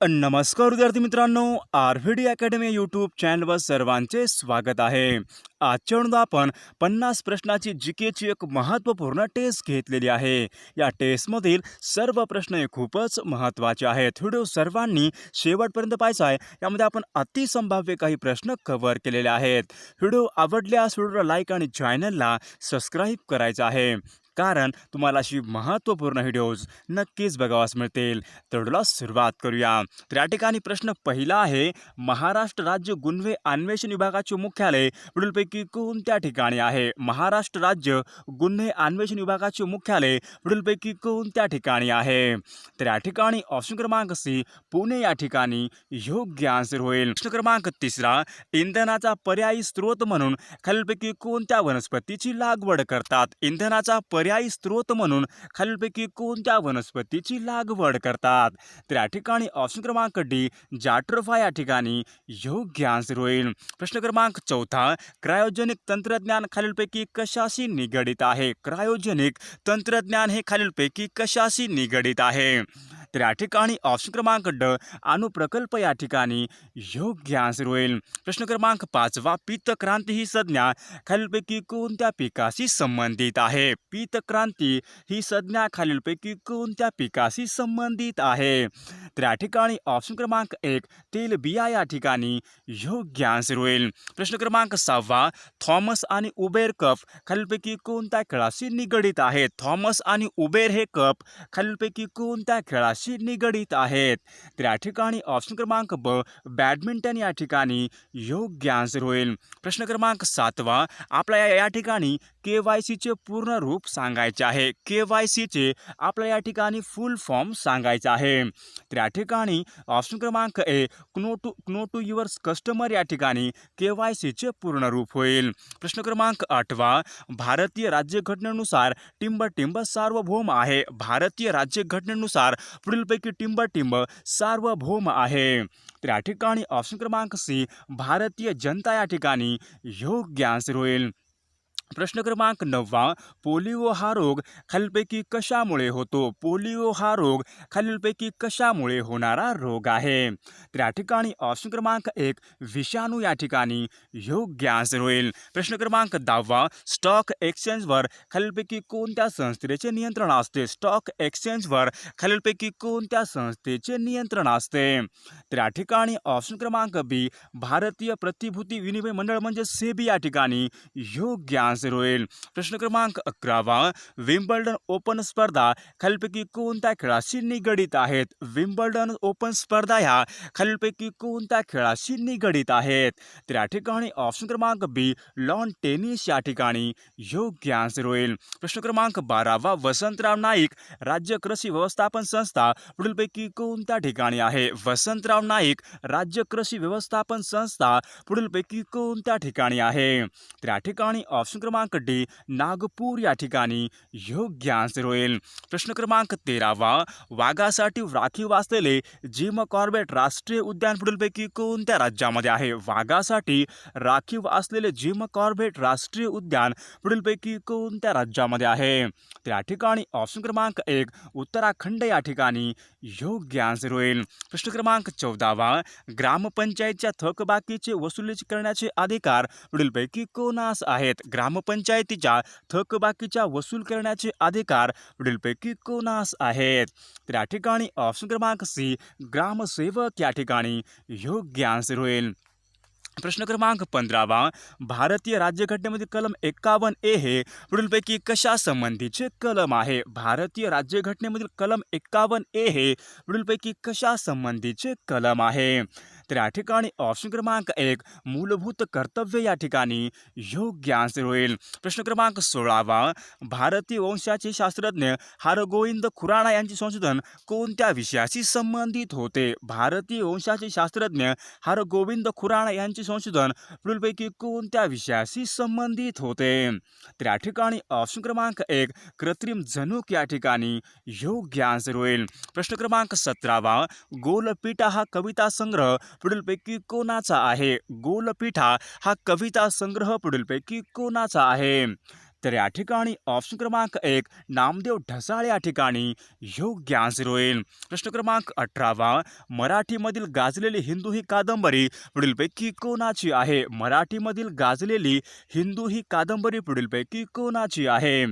नमस्कार विद्यार्थी मित्रांनो, आरव्हीडी अकॅडमी यूट्यूब चॅनलवर सर्वांचे स्वागत आहे. आजच्या वेळेला आपण 50 प्रश्नाची जीकेची एक महत्त्वपूर्ण टेस्ट घेतलेली आहे. या टेस्टमधील सर्व प्रश्न हे खूपच महत्त्वाचे आहेत. व्हिडिओ सर्वांनी शेवटपर्यंत पाहायचा आहे. यामध्ये आपण अतिसंभाव्य काही प्रश्न कव्हर केलेले आहेत. व्हिडिओ आवडल्यास व्हिडिओला लाईक आणि चॅनलला सबस्क्राईब करायचं आहे, कारण तुम्हाला अशी महत्त्वपूर्ण व्हिडिओज नक्कीच बघावास मिळतील. तर व्हिडिओला सुरुवात करूया. तर या ठिकाणी प्रश्न पहिला आहे, महाराष्ट्र राज्य गुन्हे अन्वेषण विभागाचे मुख्यालय पुढीलपैकी कोणत्या ठिकाणी आहे? महाराष्ट्र राज्य गुन्हे अन्वेषण विभागाचे मुख्यालय पुढीलपैकी कोणत्या ठिकाणी आहे? तर या ठिकाणी ऑप्शन क्रमांक सी पुणे या ठिकाणी योग्य आन्सर होईल. प्रश्न क्रमांक तिसरा, इंधनाचा पर्यायी स्रोत म्हणून खालीलपैकी कोणत्या वनस्पतीची लागवड करतात? इंधनाचा पर्यायी स्रोत म्हणून खालीलपैकी कोणत्या वनस्पतीची लागवड करतात? तर या ठिकाणी ऑप्शन क्रमांक डी जाट्रोफा या ठिकाणी योग्य आन्सर होईल. प्रश्न क्रमांक चौथा, क्रायोजेनिक तंत्रज्ञान खालीलपैकी कशाशी निगडित आहे? क्रायोजेनिक तंत्रज्ञान हे खालीलपैकी कशाशी निगडित आहे? तर या ठिकाणी ऑप्शन क्रमांक ड अणुप्रकल्प या ठिकाणी योग्य आन्सर होईल. प्रश्न क्रमांक पाचवा, पीतक्रांती ही संज्ञा खालीलपैकी कोणत्या पिकाशी संबंधित आहे? पीतक्रांती ही संज्ञा खालीलपैकी कोणत्या पिकाशी संबंधित आहे? तर या ठिकाणी ऑप्शन क्रमांक एक तेलबिया या ठिकाणी योग्य आन्सर होईल. प्रश्न क्रमांक सहावा, थॉमस आणि उबेर कप खालीलपैकी कोणत्या खेळाशी निगडित आहेत? थॉमस आणि उबेर हे कप खालीलपैकी कोणत्या खेळाशी निगडित आहेत? तर या ठिकाणी ऑप्शन क्रमांक ब बॅडमिंटन या ठिकाणी योग्य आन्सर होईल. प्रश्न क्रमांक सातवा, आपल्या या ठिकाणी KYC चे पूर्ण रूप सांगायचे आहे. KYC चे आपल्या या ठिकाणी फुल फॉर्म सांगायचा आहे. तर या ठिकाणी ऑप्शन क्रमांक ए नो टू युअर कस्टमर या ठिकाणी KYC चे पूर्ण रूप होईल. प्रश्न क्रमांक आठवा, भारतीय राज्यघटनेनुसार टिंब सार्वभौम आहे. भारतीय राज्यघटनेनुसार पुढीलपैकी टिंब सार्वभौम आहे. तर या ठिकाणी ऑप्शन क्रमांक सी भारतीय जनता या ठिकाणी योग्य आन्सर होईल. प्रश्न क्रमांक 9, पोलिओ हा रोग खालीलपैकी कशामुळे होतो? पोलिओ हा रोग खालीलपैकी कशामुळे होणारा रोग आहे? तर या ठिकाणी ऑप्शन क्रमांक 1 विषाणू या ठिकाणी योग्य आन्सर होईल. प्रश्न क्रमांक 10, स्टॉक एक्सचेंजवर खालीलपैकी कोणत्या संस्थेचे नियंत्रण असते? स्टॉक एक्सचेंजवर खालीलपैकी कोणत्या संस्थेचे नियंत्रण असते? तर या ठिकाणी ऑप्शन क्रमांक बी भारतीय प्रतिभूती विनिमय मंडळ म्हणजे सेबी या ठिकाणी योग्य आन्सर होईल. प्रश्न क्रमांक 11, विम्बल्डन ओपन स्पर्धा खालीलपैकी कोणत्या खेळाशी निगडित आहेत? विम्बल्डन ओपन स्पर्धा ह्या खालीलपैकी कोणत्या खेळाशी निगडित आहेत? तर या ठिकाणी ऑप्शन क्रमांक बी लॉन टेनिस या ठिकाणी योग्य आन्सर होईल. प्रश्न क्रमांक 12, वसंतराव नाईक राज्य कृषी व्यवस्थापन संस्था पुढीलपैकी कोणत्या ठिकाणी आहे? वसंतराव नाईक राज्य कृषी व्यवस्थापन संस्था पुढीलपैकी कोणत्या ठिकाणी आहे? तर या ठिकाणी ऑप्शन क्रमांक डी नागपूर या ठिकाणी योग्य आन्सर होईल. प्रश्न क्रमांक 13, वाघासाठी राखीव असलेले जिम कॉर्बेट राष्ट्रीय उद्यान पुढीलपैकी कोणत्या राज्यामध्ये आहे? वाघासाठी राखीव असलेले जिम कॉर्बेट राष्ट्रीय उद्यान पुढीलपैकी कोणत्या राज्यामध्ये आहे? तर या ठिकाणी ऑप्शन क्रमांक 1 उत्तराखंड या ठिकाणी योग्य आन्सर होईल. प्रश्न क्रमांक 14, ग्रामपंचायतच्या थकबाकीचे वसुली करण्याचे अधिकार पुढीलपैकी कोणास आहेत? ग्रामपंचायतीच्या थकबाकीच्या वसूल करण्याचे अधिकार पुढीलपैकी कोणास आहेत? तर या ठिकाणी ऑप्शन क्रमांक सी ग्रामसेवक या ठिकाणी योग्य आन्सर होईल. प्रश्न क्रमांक 15, भारतीय राज्यघटनेमधील कलम 51A हे पुढीलपैकी कशा संबंधीचे कलम आहे? भारतीय राज्यघटनेमधील कलम 51A हे पुढीलपैकी कशा संबंधीचे कलम आहे? तर या ठिकाणी ऑप्शन क्रमांक 1 मूलभूत कर्तव्य या ठिकाणी योग्य आन्सर होईल. प्रश्न क्रमांक 16, भारतीय वंशाचे शास्त्रज्ञ हरगोविंद खुराना यांचे संशोधन कोणत्या विषयाशी संबंधित होते? भारतीय वंशाचे शास्त्रज्ञ हरगोविंद खुराना यांचे संशोधन पुढीलपैकी कोणत्या विषयाशी संबंधित होते? तर या ठिकाणी ऑप्शन क्रमांक 1 कृत्रिम जनुक या ठिकाणी योग्य आन्सर होईल. प्रश्न क्रमांक 17, गोलपीठा हा कविता संग्रह पुढीलपैकी कोणाचा आहे? गोलपीठा हा कविता संग्रह पुढीलपैकी कोणाचा आहे? तर या ठिकाणी ऑप्शन क्रमांक 1 नामदेव ढसाळ या ठिकाणी योग्य आन्सर होईल. प्रश्न क्रमांक 18 मराठीमधील गाजलेली हिंदू ही कादंबरी पुढीलपैकी कोणाची आहे? मराठीमधील गाजलेली हिंदू ही कादंबरी पुढीलपैकी कोणाची आहे?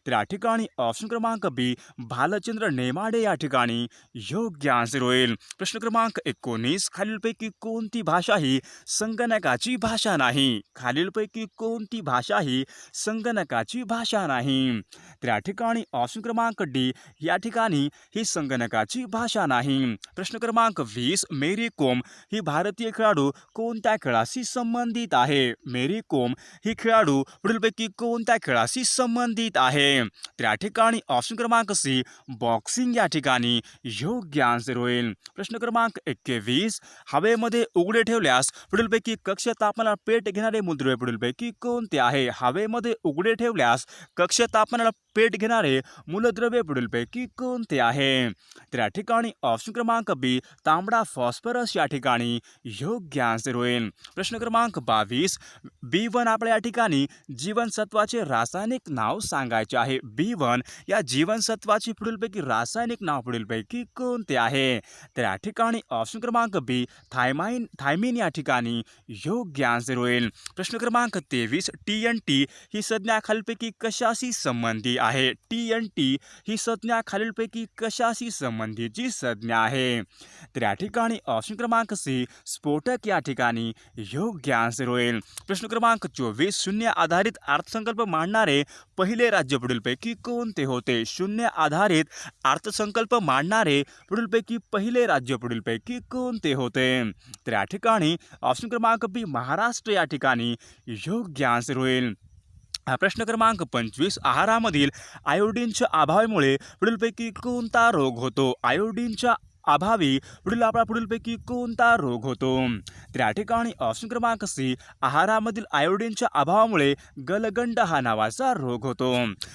तर या ठिकाणी ऑप्शन क्रमांक बी भालचंद्र नेमाडे या ठिकाणी योग्य आन्सर होईल. प्रश्न क्रमांक 19 खालीलपैकी कोणती भाषा ही संगणकाची भाषा नाही? खालीलपैकी कोणती भाषा ही संगणकाची भाषा नाही? तर या ठिकाणी ऑप्शन क्रमांक डी या ठिकाणी ही संगणकाची भाषा नाही. प्रश्न क्रमांक 20 मेरी कोम ही भारतीय खेळाडू कोणत्या खेळाशी संबंधित आहे? मेरी कोम ही खेळाडू पुढीलपैकी कोणत्या खेळाशी संबंधित आहे? तर या ठिकाणी ऑप्शन क्रमांक सी बॉक्सिंग या ठिकाणी योग्य आन्सर होईल. प्रश्न क्रमांक 21 हवेमध्ये उघडे ठेवल्यास पुढीलपैकी कक्ष तापमानाला पेट घेणारे मूलद्रव्य पुढीलपैकी कोणते आहे? हवेमध्ये उघडे ठेवल्यास कक्ष तापमानाला पेट घेणारे मूलद्रव्य पुढीलपैकी कोणते आहे? तर या ठिकाणी ऑप्शन क्रमांक बी तांबडा फॉस्फरस या ठिकाणी योग्य आन्सर होईल. प्रश्न क्रमांक 22 B1 आपल्या या ठिकाणी जीवनसत्वाचे रासायनिक नाव सांगायचे आहे. B1 या जीवनसत्वाचे पुढीलपैकी रासायनिक नाव पुढीलपैकी कोणते आहे? तर या ठिकाणी ऑप्शन क्रमांक बी थायमिन या ठिकाणी योग्य आन्सर होईल. प्रश्न क्रमांक 23 TNT ही संज्ञा खालीलपैकी कशाशी संबंधित आहे? TNT ही संज्ञा खालीलपैकी कशाशी संबंधीची संज्ञा आहे? तर या ठिकाणी ऑप्शन क्रमांक सी स्फोटक या ठिकाणी योग्य आन्सर होईल. प्रश्न क्रमांक 24 शून्य आधारित अर्थसंकल्प मांडणारे पहिले राज्य पुढीलपैकी कोणते होते? शून्य आधारित अर्थसंकल्प मांडणारे पुढीलपैकी पहिले राज्य पुढीलपैकी कोणते होते? तर या ठिकाणी ऑप्शन क्रमांक बी महाराष्ट्र या ठिकाणी योग्य आन्सर होईल. प्रश्न क्रमांक 25 आहारामधील आयोडीनच्या अभावामुळे पुढीलपैकी कोणता रोग होतो? आयोडीनच्या अभावी पुढीलपैकी कोणता रोग होतो? तर या ठिकाणी ऑप्शन क्रमांक सी आहारामधील आयोडीनच्या अभावामुळे गलगंड हा नावाचा रोग होतो.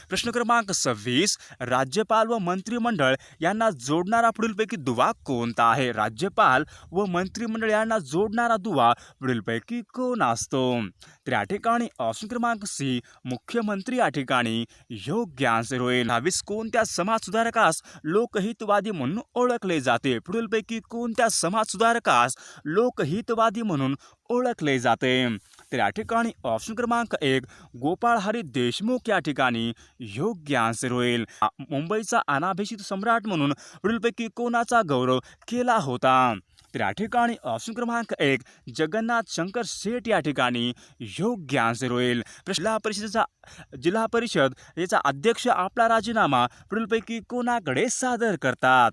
प्रश्न क्रमांक 26 राज्यपाल व मंत्रिमंडळ यांना जोडणारा पुढीलपैकी दुवा कोणता आहे? राज्यपाल व मंत्रिमंडळ यांना जोडणारा दुवा पुढीलपैकी कोण असतो? तर या ठिकाणी ऑप्शन क्रमांक सी मुख्यमंत्री या ठिकाणी योग्य आन्सर होईल. 22 कोणत्या समाजसुधारकास लोकहितवादी म्हणून ओळखले जाते? पुढीलपैकी कोणत्या समाजसुधारकास लोकहितवादी म्हणून ओळखले जाते? तर या ठिकाणी ऑप्शन क्रमांक 1 गोपाळ हरी देशमुख या ठिकाणी योग्य आन्सर होईल. मुंबईचा अनाभिषिक्त सम्राट म्हणून पुढीलपैकी कोणाचा गौरव केला होता? तर या ठिकाणी ऑप्शन क्रमांक 1 जगन्नाथ शंकर शेठ या ठिकाणी योग्य आन्सर होईल. जिल्हा परिषद याचा अध्यक्ष आपला राजीनामा पुढीलपैकी कोणाकडे सादर करतात?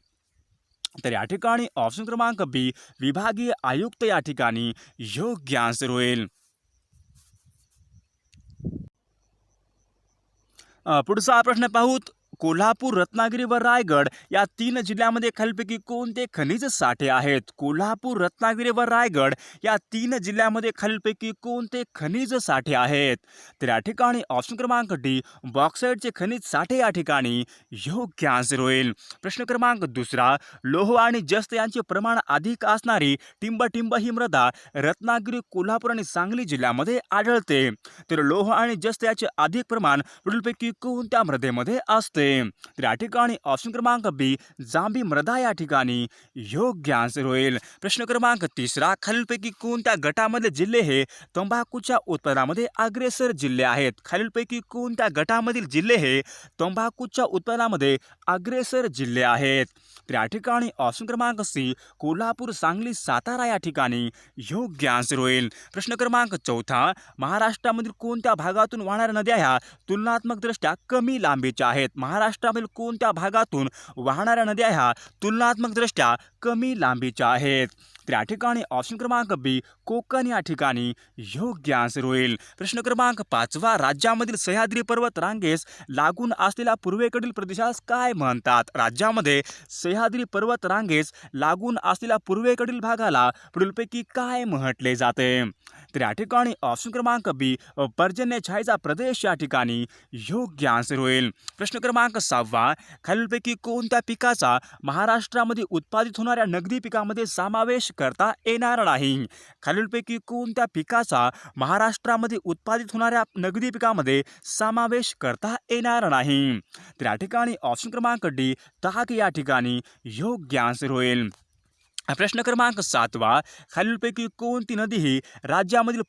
तर या ठिकाणी ऑप्शन क्रमांक बी विभागीय आयुक्त या ठिकाणी योग्य आन्सर होईल. पुढचा प्रश्न पाहूत. कोल्हापूर, रत्नागिरी व रायगड या 3 जिल्ह्यांमध्ये खालीलपैकी कोणते खनिज साठे आहेत? कोल्हापूर, रत्नागिरी व रायगड या 3 जिल्ह्यांमध्ये खालीलपैकी कोणते खनिज साठे आहेत? तर या ठिकाणी ऑप्शन क्रमांक डी बॉक्साईटचे खनिज साठे या ठिकाणी योग्य आन्सर होईल. प्रश्न क्रमांक 2 लोह आणि जस्त यांचे प्रमाण अधिक असणारी टिंब ही मृदा रत्नागिरी, कोल्हापूर आणि सांगली जिल्ह्यामध्ये आढळते. तर लोह आणि जस्त याचे अधिक प्रमाण पुढीलपैकी कोणत्या मृदेमध्ये असते? तर या ठिकाणी ऑप्शन क्रमांक बी जांभी मृदा या ठिकाणी योग्य आन्सर होईल. प्रश्न क्रमांक 3 खालीलपैकी कोणत्या गटामधले जिल्हे हे तंबाखूच्या उत्पादनामध्ये अग्रेसर जिल्हे आहेत? खालीलपैकी कोणत्या गटामधील जिल्हे हे तंबाखूच्या उत्पादनामध्ये अग्रेसर जिल्हे आहेत? तर या ठिकाणी ऑप्शन क्रमांक सी कोल्हापूर, सांगली, सातारा या ठिकाणी योग्य आन्सर होईल. प्रश्न क्रमांक 4 महाराष्ट्रामधील कोणत्या भागातून वाहणाऱ्या नद्या ह्या तुलनात्मकदृष्ट्या कमी लांबीच्या आहेत? महाराष्ट्रामधील कोणत्या भागातून वाहणाऱ्या नद्या ह्या तुलनात्मकदृष्ट्या कमी लांबीच्या आहेत? तर या ठिकाणी ऑप्शन क्रमांक बी कोकण या ठिकाणी योग्य आन्सर होईल. प्रश्न क्रमांक 5 राज्यामधील सह्याद्री पर्वत रांगेस लागून असलेल्या पूर्वेकडील प्रदेशास काय म्हणतात? राज्यामध्ये सह्याद्री पर्वत रांगेस लागून असलेल्या पूर्वेकडील भागाला पुढीलपैकी काय म्हटले जाते? तर या ठिकाणी ऑप्शन क्रमांक बी पर्जन्यछायेचा प्रदेश या ठिकाणी योग्य आन्सर होईल. प्रश्न क्रमांक 6 खालीलपैकी कोणत्या पिकाचा महाराष्ट्रामध्ये उत्पादित होणाऱ्या नगदी पिकामध्ये समावेश करता येणार नाही? खालीलपैकी कोणत्या पिकाचा महाराष्ट्रामध्ये उत्पादित होणाऱ्या नगदी पिकामध्ये समावेश करता येणार नाही? तर या ठिकाणी ऑप्शन क्रमांक डी ताक या ठिकाणी योग्य आन्सर होईल. प्रश्न क्रमांक 7 खालीलपैकी कोणती नदी ही राज्यामधील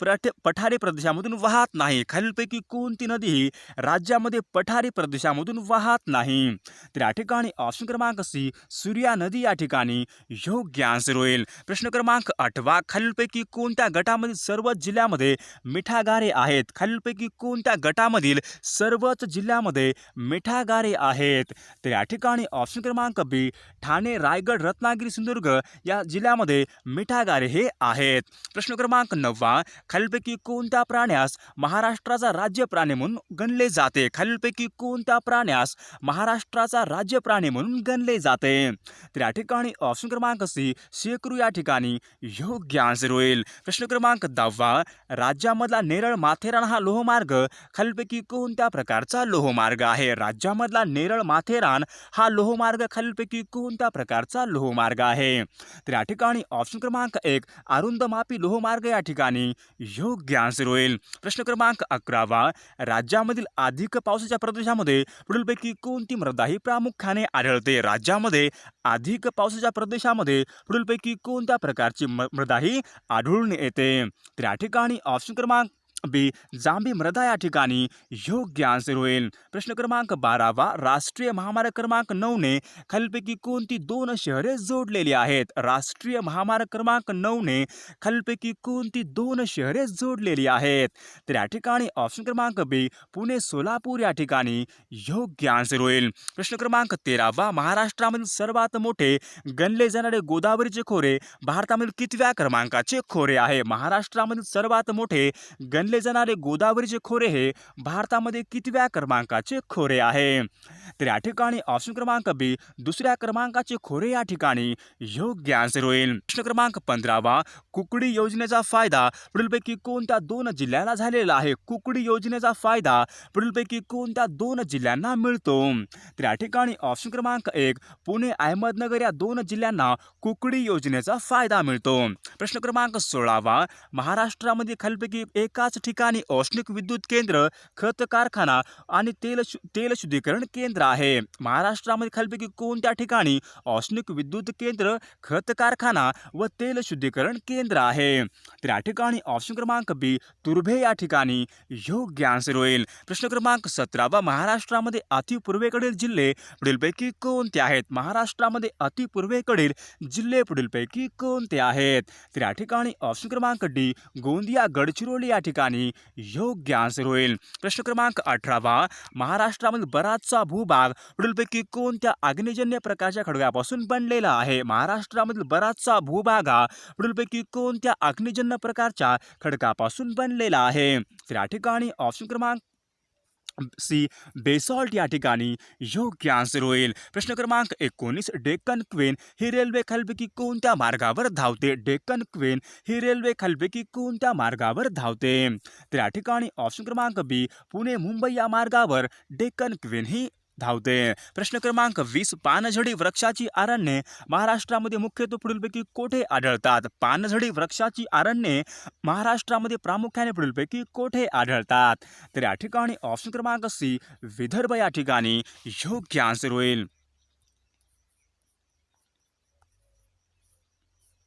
पठारी प्रदेशामधून वाहत नाही? खालीलपैकी कोणती नदी ही राज्यामध्ये पठारी प्रदेशामधून वाहत नाही? तर या ठिकाणी ऑप्शन क्रमांक सी सूर्या नदी या ठिकाणी योग्य आन्सर होईल. प्रश्न क्रमांक 8 खालीलपैकी कोणत्या गटामधील सर्वच जिल्ह्यामध्ये मिठागारे आहेत? खालीलपैकी कोणत्या गटामधील सर्वच जिल्ह्यामध्ये मिठागारे आहेत? तर या ठिकाणी ऑप्शन क्रमांक बी ठाणे, रायगड, रत्नागिरी, सिंधुदुर्ग या जिल्ह्यामध्ये मिठागारे हे आहेत. प्रश्न क्रमांक 9 खालीलपैकी कोणत्या प्राण्यास महाराष्ट्राचा राज्य प्राणी म्हणून गणले जाते? खालीलपैकी कोणत्या प्राण्यास महाराष्ट्राचा राज्य प्राणी म्हणून गणले जाते? तर या ठिकाणी ऑप्शन क्रमांक सी शेकरू या ठिकाणी योग्य आन्सर होईल. प्रश्न क्रमांक 10 राज्यामधला नेरळ माथेरान हा लोहमार्ग खालीलपैकी कोणत्या प्रकारचा लोहमार्ग आहे? राज्यामधला नेरळ माथेरान हा लोहमार्ग खालीलपैकी कोणत्या प्रकारचा लोहमार्ग आहे? तर या ठिकाणी ऑप्शन क्रमांक 1 अरुंद मापी लोहमार्ग या ठिकाणी योग्य आन्सर होईल. प्रश्न क्रमांक 11 राज्यामधील अधिक पावसाच्या प्रदेशामध्ये पुढीलपैकी कोणती मृदा ही प्रामुख्याने आढळते? राज्यामध्ये अधिक पावसाच्या प्रदेशामध्ये पुढीलपैकी कोणत्या प्रकारची मृदा ही आढळून येते? तर या ठिकाणी ऑप्शन क्रमांक बी जांभी मृदा या ठिकाणी योग्य आन्सर होईल. प्रश्न क्रमांक 12 राष्ट्रीय महामार्ग क्रमांक 9 ने खालीलपैकी कोणती 2 शहरे जोडलेली आहेत? राष्ट्रीय महामार्ग क्रमांक 9 ने खालीलपैकी कोणती 2 शहरे जोडलेली आहेत? तर या ठिकाणी ऑप्शन क्रमांक बी पुणे, सोलापूर या ठिकाणी योग्य आन्सर होईल. प्रश्न क्रमांक 13 महाराष्ट्रामधील सर्वात मोठे गणले जाणारे गोदावरीचे खोरे भारतामधील कितव्या क्रमांकाचे खोरे आहे? महाराष्ट्रामधील सर्वात मोठे गणले जाणारे गोदावरीचे खोरे हे भारतामध्ये कितव्या क्रमांकाचे खोरे आहे? तर या ठिकाणी ऑप्शन क्रमांक बी दुसऱ्या क्रमांकाचे खोरे या ठिकाणी योग्य आन्सर होईल. प्रश्न क्रमांक 15 कुकडी योजनेचा फायदा पुढीलपैकी कोणत्या 2 जिल्ह्याला झालेला आहे? कुकडी योजनेचा फायदा पुढीलपैकी कोणत्या 2 जिल्ह्यांना मिळतो? तर या ठिकाणी ऑप्शन क्रमांक 1 पुणे, अहमदनगर या 2 जिल्ह्यांना कुकडी योजनेचा फायदा मिळतो. प्रश्न क्रमांक 16 महाराष्ट्रामध्ये खालीलपैकी एकाच ठिकाणी औष्णिक विद्युत केंद्र, खत कारखाना आणि तेल शुद्धीकरण केंद्र आहे? महाराष्ट्रामध्ये खालीलपैकी कोणत्या ठिकाणी औष्णिक विद्युत केंद्र, खत कारखाना व तेल शुद्धीकरण केंद्र आहे? तर या ठिकाणी ऑप्शन क्रमांक बी तुर्भे या ठिकाणी योग्य आन्सर होईल. प्रश्न क्रमांक 17 महाराष्ट्रामध्ये अतिपूर्वेकडील जिल्हे पुढीलपैकी कोणते आहेत? महाराष्ट्रामध्ये अतिपूर्वेकडील जिल्हे पुढीलपैकी कोणते आहेत? तर या ठिकाणी ऑप्शन क्रमांक डी गोंदिया, गडचिरोली या ठिकाणी योग्य आन्सर होईल. प्रश्न क्रमांक 18 महाराष्ट्रामधील बराचसा भूभाग पुढीलपैकी कोणत्या अग्निजन्य प्रकारच्या खडकापासून बनलेला आहे? महाराष्ट्रामधील बराचसा भूभाग हा पुढीलपैकी कोणत्या अग्निजन्य प्रकारच्या खडकापासून बनलेला आहे? तर या ठिकाणी ऑप्शन क्रमांक सी बेसॉल्ट या ठिकाणी योग्य आन्सर होईल. प्रश्न क्रमांक 19 डेक्कन क्वीन ही रेल्वे खालीलपैकी कोणत्या मार्गावर धावते? डेक्कन क्वीन ही रेल्वे खालीलपैकी कोणत्या मार्गावर धावते? तर या ठिकाणी ऑप्शन क्रमांक बी पुणे, मुंबई या मार्गावर डेक्कन क्वीन ही धावते. प्रश्न क्रमांक 20 पानझडी वृक्षाची अरण्ये महाराष्ट्रामध्ये मुख्यत्वे पुढीलपैकी कोठे आढळतात? पानझडी वृक्षाची अरण्ये महाराष्ट्रामध्ये प्रामुख्याने पुढीलपैकी कोठे आढळतात? तर या ठिकाणी ऑप्शन क्रमांक सी विदर्भ या ठिकाणी योग्य आन्सर होईल.